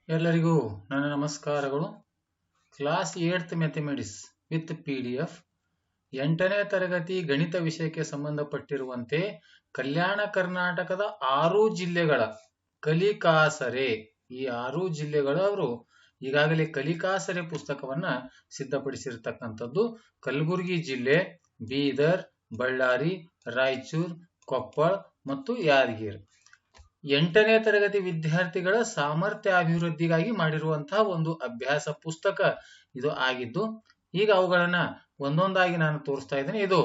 ಎಲ್ಲರಿಗೂ ನನ್ನ ನಮಸ್ಕಾರಗಳು. Class 8th mathematics with PDF 8ನೇ ತರಗತಿ ಗಣಿತ ವಿಷಯಕ್ಕೆ ಸಂಬಂಧಪಟ್ಟಿರುವಂತೆ ಕಲ್ಯಾಣ ಕರ್ನಾಟಕದ 6 ಜಿಲ್ಲೆಗಳ ಕಲಿಕಾಸರೆ, ಈ 6 ಜಿಲ್ಲೆಗಳವರು ಈಗಾಗಲೇ ಕಲಿಕಾಸರೆ ಪುಸ್ತಕವನ್ನ ಸಿದ್ಧಪಡಿಸಿರ್ತಕ್ಕಂಥದ್ದು. ಕಲಬುರಗಿ ಜಿಲ್ಲೆ, ಬೀದರ್, ಬಳ್ಳಾರಿ, ರಾಯಚೂರು, ಕೊಪ್ಪಳ ಮತ್ತು ಯಾದಗಿರಿ 8ನೇ ತರಗತಿ ವಿದ್ಯಾರ್ಥಿಗಳ ಸಾಮರ್ಥ್ಯಾಭಿವೃದ್ಧಿಗಾಗಿ ಮಾಡಿರುವಂತಹ ಒಂದು ಅಭ್ಯಾಸ ಪುಸ್ತಕ ಇದು ಆಗಿದ್ದು, ಈಗ ಅವುಗಳನ್ನ ಒಂದೊಂದಾಗಿ ನಾನು ತೋರಿಸ್ತಾ ಇದ್ದೇನೆ. ಇದು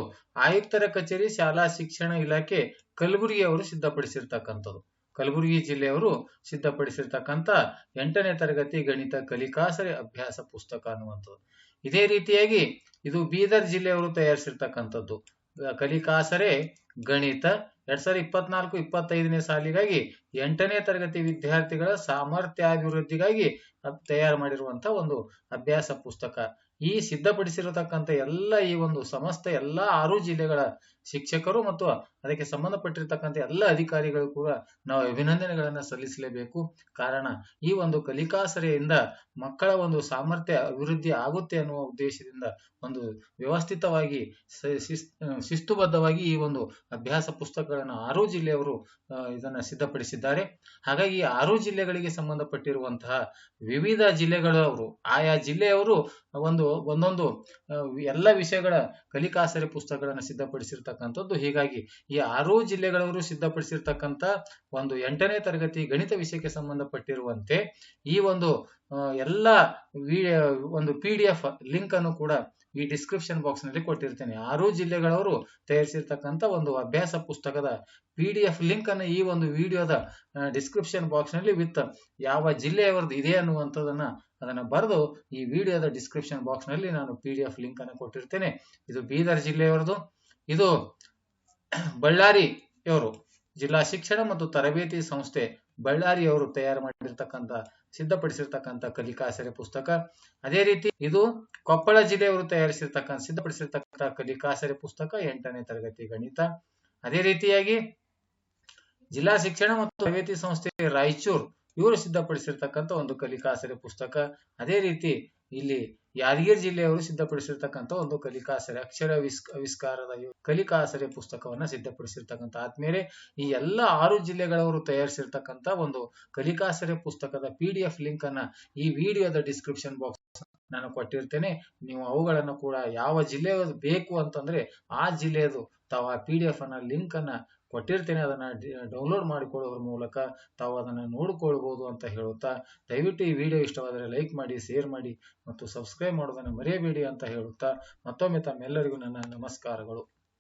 ಆಯುಕ್ತರ ಕಚೇರಿ ಶಾಲಾ ಶಿಕ್ಷಣ ಇಲಾಖೆ ಕಲಬುರಗಿಯವರು ಸಿದ್ಧಪಡಿಸಿರ್ತಕ್ಕಂಥದ್ದು. ಕಲಬುರಗಿ ಜಿಲ್ಲೆಯವರು ಸಿದ್ಧಪಡಿಸಿರ್ತಕ್ಕಂಥ 8ನೇ ತರಗತಿ ಗಣಿತ ಕಲಿಕಾಸರೆ ಅಭ್ಯಾಸ ಪುಸ್ತಕ ಅನ್ನುವಂಥದ್ದು. ಇದೇ ರೀತಿಯಾಗಿ ಇದು ಬೀದರ್ ಜಿಲ್ಲೆಯವರು ತಯಾರಿಸಿರ್ತಕ್ಕಂಥದ್ದು. ಕಲಿಕಾಸರೆ ಗಣಿತ 2024-25ನೇ ಸಾಲಿಗಾಗಿ 8ನೇ ತರಗತಿ ವಿದ್ಯಾರ್ಥಿಗಳ ಸಾಮರ್ಥ್ಯಾಭಿವೃದ್ಧಿಗಾಗಿ ತಯಾರು ಮಾಡಿರುವಂತಹ ಒಂದು ಅಭ್ಯಾಸ ಪುಸ್ತಕ. ಈ ಸಿದ್ಧಪಡಿಸಿರತಕ್ಕಂಥ ಈ ಒಂದು ಸಮಸ್ತ 6 ಜಿಲ್ಲೆಗಳ ಶಿಕ್ಷಕರು ಮತ್ತು ಅದಕ್ಕೆ ಸಂಬಂಧಪಟ್ಟಿರ್ತಕ್ಕಂಥ ಎಲ್ಲ ಅಧಿಕಾರಿಗಳು ಕೂಡ ನಾವು ಅಭಿನಂದನೆಗಳನ್ನ ಸಲ್ಲಿಸಲೇಬೇಕು. ಕಾರಣ ಈ ಒಂದು ಕಲಿಕಾಸರೆಯಿಂದ ಮಕ್ಕಳ ಒಂದು ಸಾಮರ್ಥ್ಯ ಅಭಿವೃದ್ಧಿ ಆಗುತ್ತೆ ಅನ್ನುವ ಉದ್ದೇಶದಿಂದ ಒಂದು ವ್ಯವಸ್ಥಿತವಾಗಿ ಶಿಸ್ತುಬದ್ಧವಾಗಿ ಈ ಒಂದು ಅಭ್ಯಾಸ ಪುಸ್ತಕಗಳನ್ನು 6 ಜಿಲ್ಲೆಯವರು ಇದನ್ನ ಸಿದ್ಧಪಡಿಸಿದ್ದಾರೆ. ಹಾಗಾಗಿ 6 ಜಿಲ್ಲೆಗಳಿಗೆ ಸಂಬಂಧಪಟ್ಟಿರುವಂತಹ ವಿವಿಧ ಜಿಲ್ಲೆಗಳವರು, ಆಯಾ ಜಿಲ್ಲೆಯವರು ಒಂದೊಂದು ಎಲ್ಲ ವಿಷಯಗಳ ಕಲಿಕಾಸರೆ ಪುಸ್ತಕಗಳನ್ನು ಸಿದ್ಧಪಡಿಸಿರ್ತಕ್ಕಂಥದ್ದು. ಹೀಗಾಗಿ ಈ 6 ಜಿಲ್ಲೆಗಳವರು ಸಿದ್ಧಪಡಿಸಿರ್ತಕ್ಕಂಥ ಒಂದು 8ನೇ ತರಗತಿ ಗಣಿತ ವಿಷಯಕ್ಕೆ ಸಂಬಂಧಪಟ್ಟಿರುವಂತೆ ಈ ಒಂದು ಎಲ್ಲ ಒಂದು PDF ಲಿಂಕ್ ಅನ್ನು ಕೂಡ ಈ ಡಿಸ್ಕ್ರಿಪ್ಷನ್ ಬಾಕ್ಸ್ ನಲ್ಲಿ ಕೊಟ್ಟಿರ್ತೇನೆ. 6 ಜಿಲ್ಲೆಗಳವರು ತಯಾರಿಸಿರ್ತಕ್ಕಂಥ ಒಂದು ಅಭ್ಯಾಸ ಪುಸ್ತಕದ PDF ಲಿಂಕ್ ಅನ್ನು ಈ ಒಂದು ವಿಡಿಯೋದ ಡಿಸ್ಕ್ರಿಪ್ಷನ್ ಬಾಕ್ಸ್ ನಲ್ಲಿ ವಿತ್ ಯಾವ ಜಿಲ್ಲೆಯವರದ್ದು ಇದೆ ಅನ್ನುವಂಥದ್ದನ್ನ ಅದನ್ನ ಬರೆದು ಈ ವಿಡಿಯೋದ ಡಿಸ್ಕ್ರಿಪ್ಷನ್ ಬಾಕ್ಸ್ ನಲ್ಲಿ ನಾನು PDF ಲಿಂಕ್ ಅನ್ನು ಕೊಟ್ಟಿರ್ತೇನೆ. ಇದು ಬೀದರ್ ಜಿಲ್ಲೆಯವರದು. ಇದು ಬಳ್ಳಾರಿಯವರು ಜಿಲ್ಲಾ ಶಿಕ್ಷಣ ಮತ್ತು ತರಬೇತಿ ಸಂಸ್ಥೆ ಬಳ್ಳಾರಿಯವರು ತಯಾರು ಮಾಡಿರ್ತಕ್ಕಂಥ ಸಿದ್ಧಪಡಿಸಿರ್ತಕ್ಕಂಥ ಕಲಿಕಾಸರೆ ಪುಸ್ತಕ. ಅದೇ ರೀತಿ ಇದು ಕೊಪ್ಪಳ ಜಿಲ್ಲೆಯವರು ಸಿದ್ಧಪಡಿಸಿರ್ತಕ್ಕಂಥ ಕಲಿಕಾಸರೆ ಪುಸ್ತಕ 8ನೇ ತರಗತಿ ಗಣಿತ. ಅದೇ ರೀತಿಯಾಗಿ ಜಿಲ್ಲಾ ಶಿಕ್ಷಣ ಮತ್ತು ತರಬೇತಿ ಸಂಸ್ಥೆ ರಾಯಚೂರು ಇವರು ಸಿದ್ಧಪಡಿಸಿರ್ತಕ್ಕಂಥ ಒಂದು ಕಲಿಕಾಸರೆ ಪುಸ್ತಕ. ಅದೇ ರೀತಿ ಇಲ್ಲಿ ಯಾದಗಿರಿ ಜಿಲ್ಲೆಯವರು ಸಿದ್ಧಪಡಿಸಿರ್ತಕ್ಕಂಥ ಒಂದು ಕಲಿಕಾಸರೆ ಅಕ್ಷರ ಆವಿಷ್ಕಾರದ ಕಲಿಕಾಸರೆ ಪುಸ್ತಕವನ್ನ ಸಿದ್ಧಪಡಿಸಿರ್ತಕ್ಕಂಥ ಆದ್ಮೇಲೆ ಈ ಎಲ್ಲ 6 ಜಿಲ್ಲೆಗಳವರು ತಯಾರಿಸಿರ್ತಕ್ಕಂಥ ಒಂದು ಕಲಿಕಾಸರೆ ಪುಸ್ತಕದ PDF ಲಿಂಕ್ ಅನ್ನ ಈ ವಿಡಿಯೋದ ಡಿಸ್ಕ್ರಿಪ್ಷನ್ ಬಾಕ್ಸ್ ನಾನು ಕೊಟ್ಟಿರ್ತೇನೆ. ನೀವು ಅವುಗಳನ್ನು ಕೂಡ ಯಾವ ಜಿಲ್ಲೆ ಬೇಕು ಅಂತಂದ್ರೆ ಆ ಜಿಲ್ಲೆಯದು ತಾವು ಆ PDF ಅನ್ನ ಲಿಂಕ್ ಅನ್ನ ಕೊಟ್ಟಿರ್ತೇನೆ. ಅದನ್ನ ಡೌನ್ಲೋಡ್ ಮಾಡಿಕೊಳ್ಳೋದ್ರ ಮೂಲಕ ತಾವು ಅದನ್ನ ನೋಡಿಕೊಳ್ಬಹುದು ಅಂತ ಹೇಳುತ್ತಾ, ದಯವಿಟ್ಟು ಈ ವಿಡಿಯೋ ಇಷ್ಟವಾದರೆ ಲೈಕ್ ಮಾಡಿ, ಶೇರ್ ಮಾಡಿ ಮತ್ತು ಸಬ್ಸ್ಕ್ರೈಬ್ ಮಾಡೋದನ್ನ ಮರೆಯಬೇಡಿ ಅಂತ ಹೇಳುತ್ತಾ ಮತ್ತೊಮ್ಮೆ ತಮ್ಮೆಲ್ಲರಿಗೂ ನನ್ನ ನಮಸ್ಕಾರಗಳು.